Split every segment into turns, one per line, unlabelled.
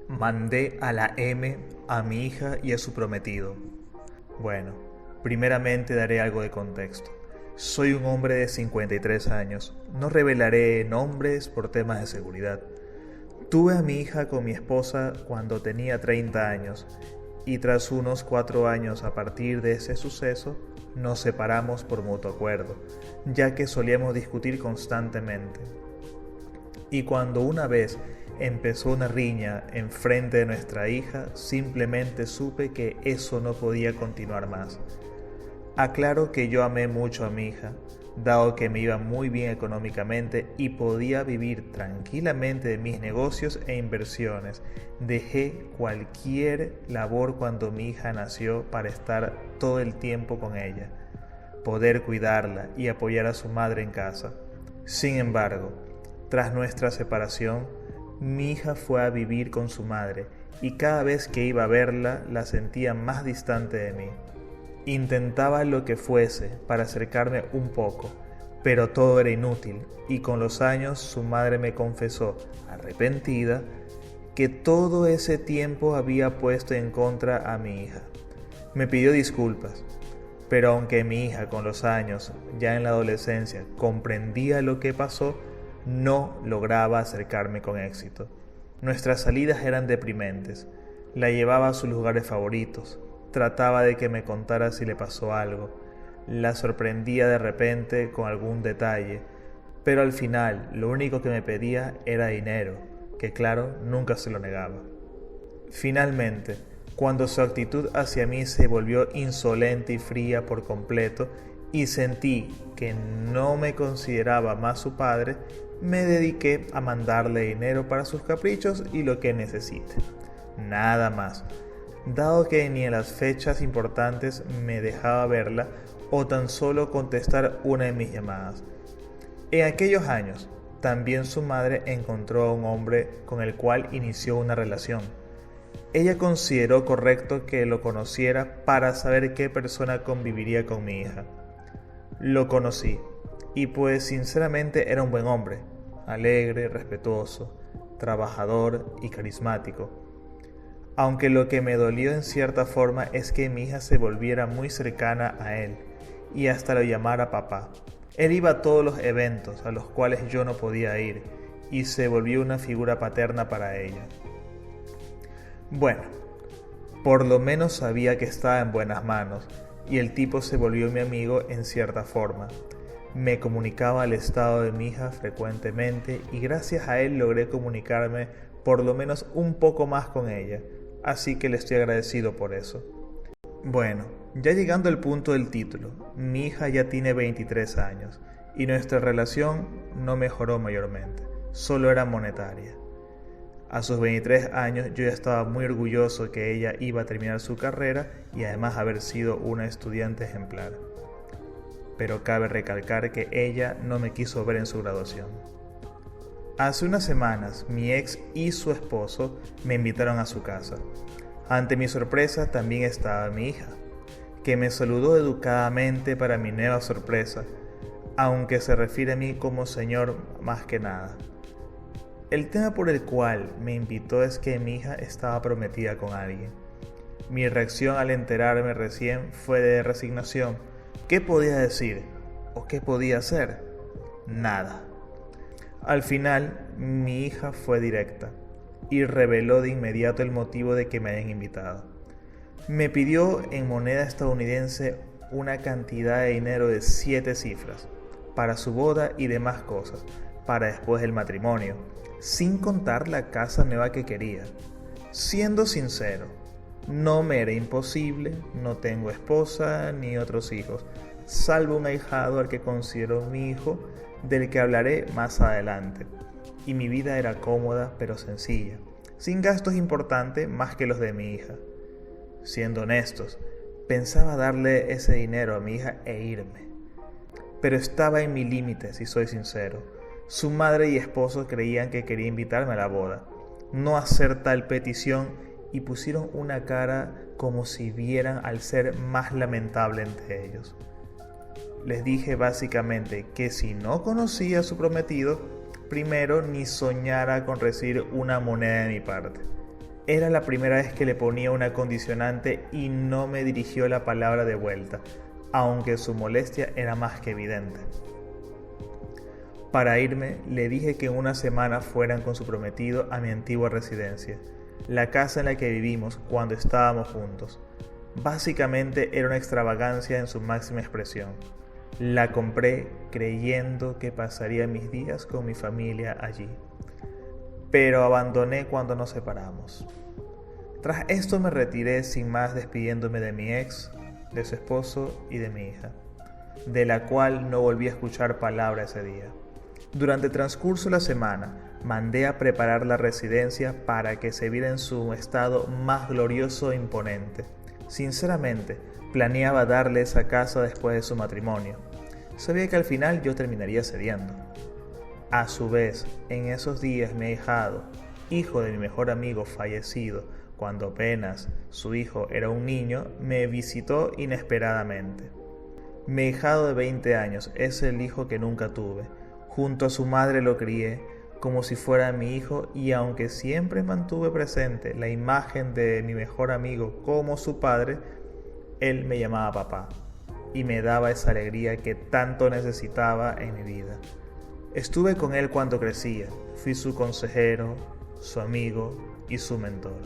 Mandé a la M a mi hija y a su prometido. Bueno, primeramente daré algo de contexto. Soy un hombre de 53 años. No revelaré nombres por temas de seguridad. Tuve a mi hija con mi esposa cuando tenía 30 años y tras unos 4 años a partir de ese suceso nos separamos por mutuo acuerdo, ya que solíamos discutir constantemente. Y cuando una vez empezó una riña en frente de nuestra hija, simplemente supe que eso no podía continuar más. Aclaro que yo amé mucho a mi hija, dado que me iba muy bien económicamente y podía vivir tranquilamente de mis negocios e inversiones. Dejé cualquier labor cuando mi hija nació para estar todo el tiempo con ella, poder cuidarla y apoyar a su madre en casa. Sin embargo, tras nuestra separación, mi hija fue a vivir con su madre y cada vez que iba a verla la sentía más distante de mí. Intentaba lo que fuese para acercarme un poco, pero todo era inútil y con los años su madre me confesó, arrepentida, que todo ese tiempo había puesto en contra a mi hija. Me pidió disculpas, pero aunque mi hija con los años, ya en la adolescencia, comprendía lo que pasó, no lograba acercarme con éxito. Nuestras salidas eran deprimentes. La llevaba a sus lugares favoritos. Trataba de que me contara si le pasó algo. La sorprendía de repente con algún detalle. Pero al final, lo único que me pedía era dinero, que claro, nunca se lo negaba. Finalmente, cuando su actitud hacia mí se volvió insolente y fría por completo, y sentí que no me consideraba más su padre, me dediqué a mandarle dinero para sus caprichos y lo que necesite. Nada más, dado que ni en las fechas importantes me dejaba verla o tan solo contestar una de mis llamadas. En aquellos años, también su madre encontró a un hombre con el cual inició una relación. Ella consideró correcto que lo conociera para saber qué persona conviviría con mi hija. Lo conocí, y pues sinceramente era un buen hombre, alegre, respetuoso, trabajador y carismático. Aunque lo que me dolió en cierta forma es que mi hija se volviera muy cercana a él, y hasta lo llamara papá. Él iba a todos los eventos a los cuales yo no podía ir, y se volvió una figura paterna para ella. Bueno, por lo menos sabía que estaba en buenas manos, y el tipo se volvió mi amigo en cierta forma. Me comunicaba el estado de mi hija frecuentemente y gracias a él logré comunicarme por lo menos un poco más con ella, así que le estoy agradecido por eso. Bueno, ya llegando al punto del título, mi hija ya tiene 23 años y nuestra relación no mejoró mayormente, solo era monetaria. A sus 23 años yo ya estaba muy orgulloso que ella iba a terminar su carrera y además haber sido una estudiante ejemplar. Pero cabe recalcar que ella no me quiso ver en su graduación. Hace unas semanas mi ex y su esposo me invitaron a su casa. Ante mi sorpresa también estaba mi hija, que me saludó educadamente para mi nueva sorpresa, aunque se refiere a mí como señor más que nada. El tema por el cual me invitó es que mi hija estaba prometida con alguien. Mi reacción al enterarme recién fue de resignación. ¿Qué podía decir? ¿O qué podía hacer? Nada. Al final, mi hija fue directa y reveló de inmediato el motivo de que me hayan invitado. Me pidió en moneda estadounidense una cantidad de dinero de 7 cifras para su boda y demás cosas, para después del matrimonio, sin contar la casa nueva que quería. Siendo sincero, no me era imposible, no tengo esposa ni otros hijos, salvo un ahijado al que considero mi hijo, del que hablaré más adelante. Y mi vida era cómoda pero sencilla, sin gastos importantes más que los de mi hija. Siendo honestos, pensaba darle ese dinero a mi hija e irme. Pero estaba en mi límite, si soy sincero. Su madre y esposo creían que quería invitarme a la boda, no hacer tal petición, y pusieron una cara como si vieran al ser más lamentable entre ellos. Les dije básicamente que si no conocía a su prometido, primero ni soñara con recibir una moneda de mi parte. Era la primera vez que le ponía una condicionante y no me dirigió la palabra de vuelta, aunque su molestia era más que evidente. Para irme, le dije que en una semana fueran con su prometido a mi antigua residencia, la casa en la que vivimos cuando estábamos juntos. Básicamente era una extravagancia en su máxima expresión. La compré creyendo que pasaría mis días con mi familia allí, pero abandoné cuando nos separamos. Tras esto me retiré sin más, despidiéndome de mi ex, de su esposo y de mi hija, de la cual no volví a escuchar palabra ese día. Durante el transcurso de la semana, mandé a preparar la residencia para que se viera en su estado más glorioso e imponente. Sinceramente, planeaba darle esa casa después de su matrimonio. Sabía que al final yo terminaría cediendo. A su vez, en esos días mi ahijado, hijo de mi mejor amigo fallecido, cuando apenas su hijo era un niño, me visitó inesperadamente. Mi ahijado de 20 años es el hijo que nunca tuve. Junto a su madre lo crié como si fuera mi hijo, y aunque siempre mantuve presente la imagen de mi mejor amigo como su padre, él me llamaba papá y me daba esa alegría que tanto necesitaba en mi vida. Estuve con él cuando crecía, fui su consejero, su amigo y su mentor.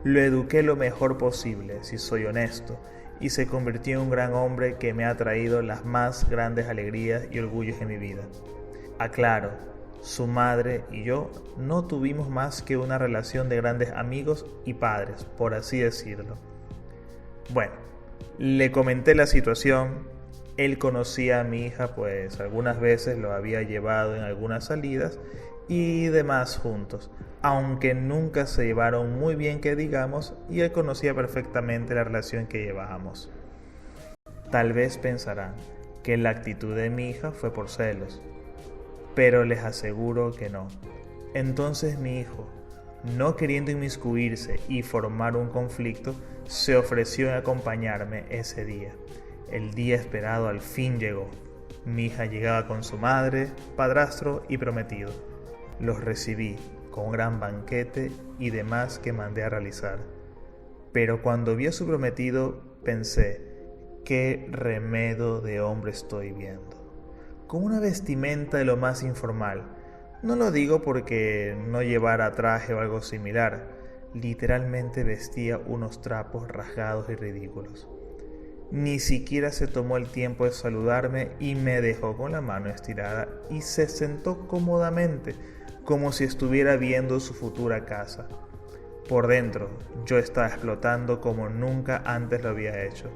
Lo eduqué lo mejor posible, si soy honesto, y se convirtió en un gran hombre que me ha traído las más grandes alegrías y orgullos en mi vida. Aclaro, su madre y yo no tuvimos más que una relación de grandes amigos y padres, por así decirlo. Bueno, le comenté la situación. Él conocía a mi hija, pues algunas veces lo había llevado en algunas salidas y demás juntos, aunque nunca se llevaron muy bien que digamos, y él conocía perfectamente la relación que llevábamos. Tal vez pensarán que la actitud de mi hija fue por celos, pero les aseguro que no. Entonces mi hijo, no queriendo inmiscuirse y formar un conflicto, se ofreció en acompañarme ese día. El día esperado al fin llegó. Mi hija llegaba con su madre, padrastro y prometido. Los recibí con un gran banquete y demás que mandé a realizar. Pero cuando vi a su prometido, pensé, qué remedo de hombre estoy viendo. Con una vestimenta de lo más informal. No lo digo porque no llevara traje o algo similar. Literalmente vestía unos trapos rasgados y ridículos. Ni siquiera se tomó el tiempo de saludarme y me dejó con la mano estirada y se sentó cómodamente, como si estuviera viendo su futura casa. Por dentro, yo estaba explotando como nunca antes lo había hecho.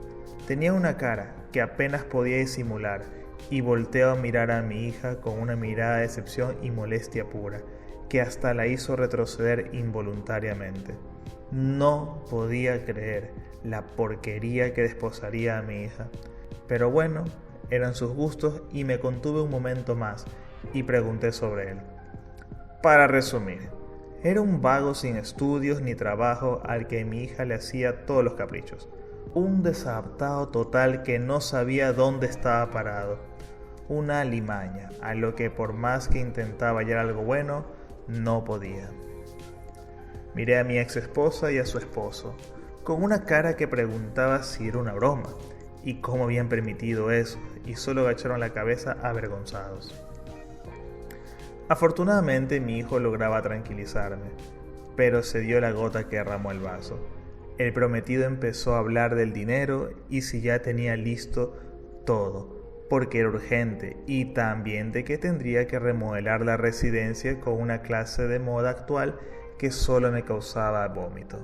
Tenía una cara que apenas podía disimular y volteo a mirar a mi hija con una mirada de decepción y molestia pura, que hasta la hizo retroceder involuntariamente. No podía creer la porquería que desposaría a mi hija. Pero bueno, eran sus gustos y me contuve un momento más y pregunté sobre él. Para resumir, era un vago sin estudios ni trabajo al que mi hija le hacía todos los caprichos. Un desadaptado total que no sabía dónde estaba parado. Una alimaña, a lo que por más que intentaba hallar algo bueno, no podía. Miré a mi ex esposa y a su esposo, con una cara que preguntaba si era una broma, y cómo habían permitido eso, y solo agacharon la cabeza avergonzados. Afortunadamente mi hijo lograba tranquilizarme, pero se dio la gota que derramó el vaso. El prometido empezó a hablar del dinero y si ya tenía listo todo, porque era urgente, y también de que tendría que remodelar la residencia con una clase de moda actual que solo me causaba vómito.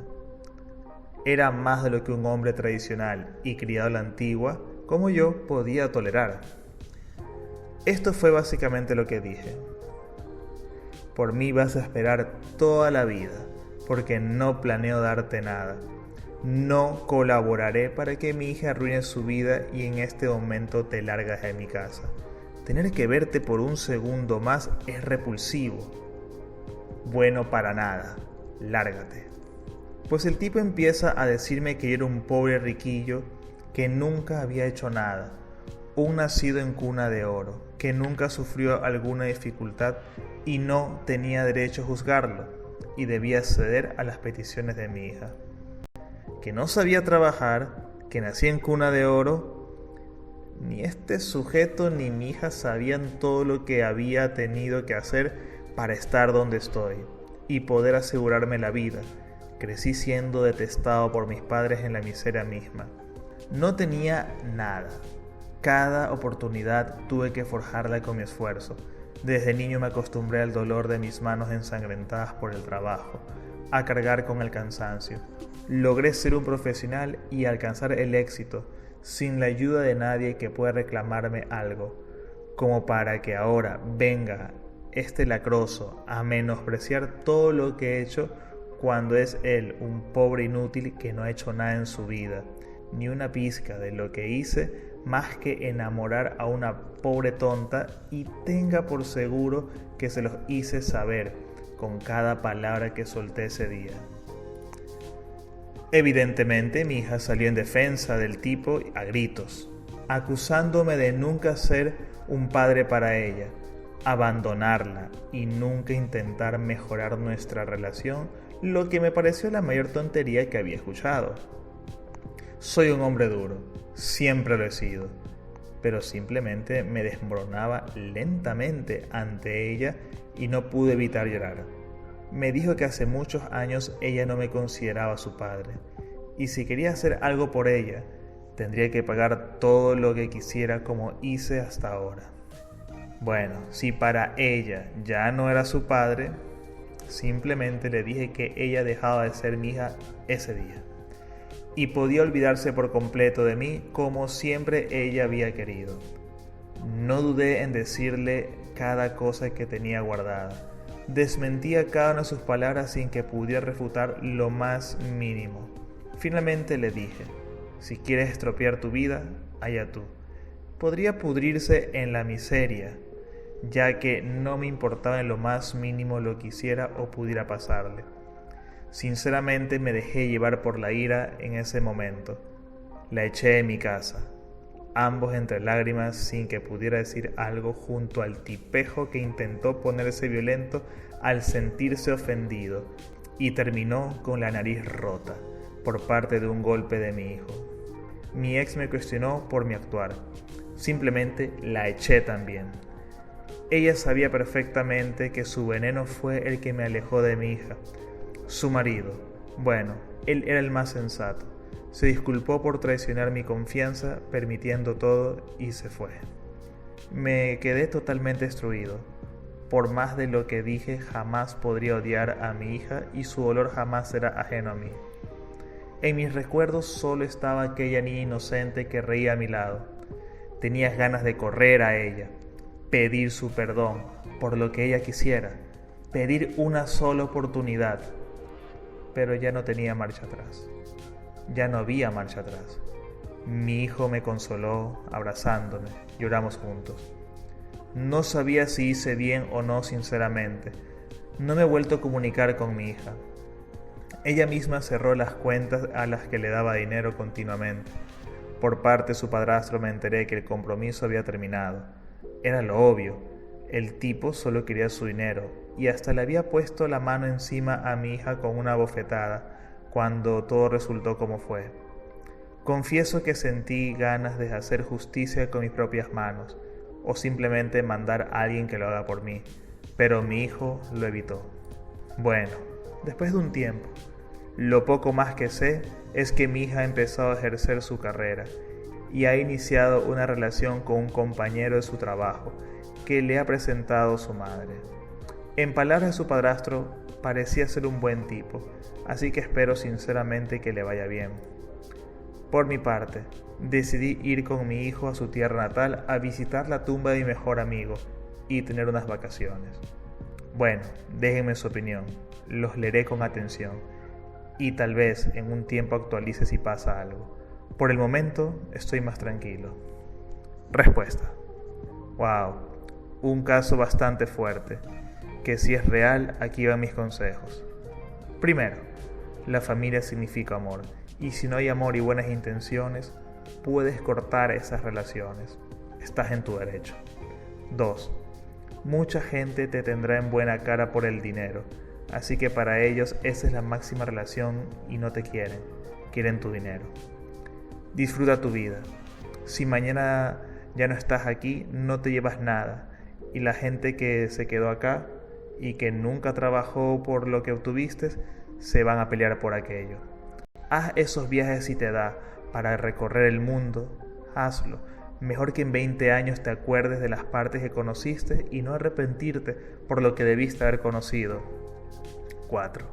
Era más de lo que un hombre tradicional y criado a la antigua como yo podía tolerar. Esto fue básicamente lo que dije. Por mí vas a esperar toda la vida, porque no planeo darte nada. No colaboraré para que mi hija arruine su vida y en este momento te largas de mi casa. Tener que verte por un segundo más es repulsivo. Bueno para nada, lárgate. Pues el tipo empieza a decirme que yo era un pobre riquillo que nunca había hecho nada, un nacido en cuna de oro, que nunca sufrió alguna dificultad y no tenía derecho a juzgarlo. y debía ceder a las peticiones de mi hija. Que no sabía trabajar, que nací en cuna de oro. Ni este sujeto ni mi hija sabían todo lo que había tenido que hacer para estar donde estoy y poder asegurarme la vida. Crecí siendo detestado por mis padres en la miseria misma. No tenía nada. Cada oportunidad tuve que forjarla con mi esfuerzo. Desde niño me acostumbré al dolor de mis manos ensangrentadas por el trabajo, a cargar con el cansancio. Logré ser un profesional y alcanzar el éxito sin la ayuda de nadie que pueda reclamarme algo, como para que ahora venga este lacroso a menospreciar todo lo que he hecho cuando es él un pobre inútil que no ha hecho nada en su vida, ni una pizca de lo que hice más que enamorar a una pobre tonta, y tenga por seguro que se los hice saber con cada palabra que solté ese día. Evidentemente mi hija salió en defensa del tipo a gritos, acusándome de nunca ser un padre para ella, abandonarla y nunca intentar mejorar nuestra relación, lo que me pareció la mayor tontería que había escuchado. Soy un hombre duro, siempre lo he sido, pero simplemente me desmoronaba lentamente ante ella y no pude evitar llorar. Me dijo que hace muchos años ella no me consideraba su padre, y si quería hacer algo por ella, tendría que pagar todo lo que quisiera como hice hasta ahora. Bueno, si para ella ya no era su padre, simplemente le dije que ella dejaba de ser mi hija ese día, y podía olvidarse por completo de mí como siempre ella había querido. No dudé en decirle cada cosa que tenía guardada. Desmentía cada una de sus palabras sin que pudiera refutar lo más mínimo. Finalmente le dije, si quieres estropear tu vida, allá tú. Podría pudrirse en la miseria, ya que no me importaba en lo más mínimo lo que hiciera o pudiera pasarle. Sinceramente me dejé llevar por la ira en ese momento. La eché de mi casa, ambos entre lágrimas sin que pudiera decir algo, junto al tipejo que intentó ponerse violento al sentirse ofendido y terminó con la nariz rota por parte de un golpe de mi hijo. Mi ex me cuestionó por mi actuar. Simplemente la eché también. Ella sabía perfectamente que su veneno fue el que me alejó de mi hija. Su marido, bueno, él era el más sensato. Se disculpó por traicionar mi confianza, permitiendo todo, y se fue. Me quedé totalmente destruido. Por más de lo que dije, jamás podría odiar a mi hija y su dolor jamás será ajeno a mí. En mis recuerdos solo estaba aquella niña inocente que reía a mi lado. Tenía ganas de correr a ella, pedir su perdón por lo que ella quisiera, pedir una sola oportunidad, pero ya no tenía marcha atrás. Ya no había marcha atrás. Mi hijo me consoló abrazándome, lloramos juntos. No sabía si hice bien o no sinceramente. No me he vuelto a comunicar con mi hija. Ella misma cerró las cuentas a las que le daba dinero continuamente. Por parte de su padrastro me enteré que el compromiso había terminado. Era lo obvio. El tipo solo quería su dinero y hasta le había puesto la mano encima a mi hija con una bofetada cuando todo resultó como fue. Confieso que sentí ganas de hacer justicia con mis propias manos o simplemente mandar a alguien que lo haga por mí, pero mi hijo lo evitó. Bueno, después de un tiempo, lo poco más que sé es que mi hija ha empezado a ejercer su carrera y ha iniciado una relación con un compañero de su trabajo que le ha presentado su madre. En palabras de su padrastro, parecía ser un buen tipo, así que espero sinceramente que le vaya bien. Por mi parte, decidí ir con mi hijo a su tierra natal a visitar la tumba de mi mejor amigo y tener unas vacaciones. Bueno, déjenme su opinión, los leeré con atención y tal vez en un tiempo actualice si pasa algo. Por el momento estoy más tranquilo. Respuesta. Wow, un caso bastante fuerte, que si es real, aquí van mis consejos. Primero, la familia significa amor, y si no hay amor y buenas intenciones, puedes cortar esas relaciones. Estás en tu derecho. 2. Mucha gente te tendrá en buena cara por el dinero, Así que para ellos esa es la máxima relación y no te quieren, quieren tu dinero. Disfruta tu vida. Si mañana ya no estás aquí, no te llevas nada. Y la gente que se quedó acá y que nunca trabajó por lo que obtuviste, se van a pelear por aquello. Haz esos viajes si te da para recorrer el mundo, hazlo. Mejor que en 20 años te acuerdes de las partes que conociste y no arrepentirte por lo que debiste haber conocido. 4.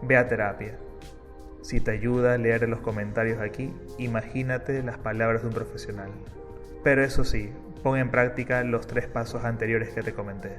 Ve a terapia. Si te ayuda a leer los comentarios aquí, imagínate las palabras de un profesional. Pero eso sí, pon en práctica los 3 pasos anteriores que te comenté.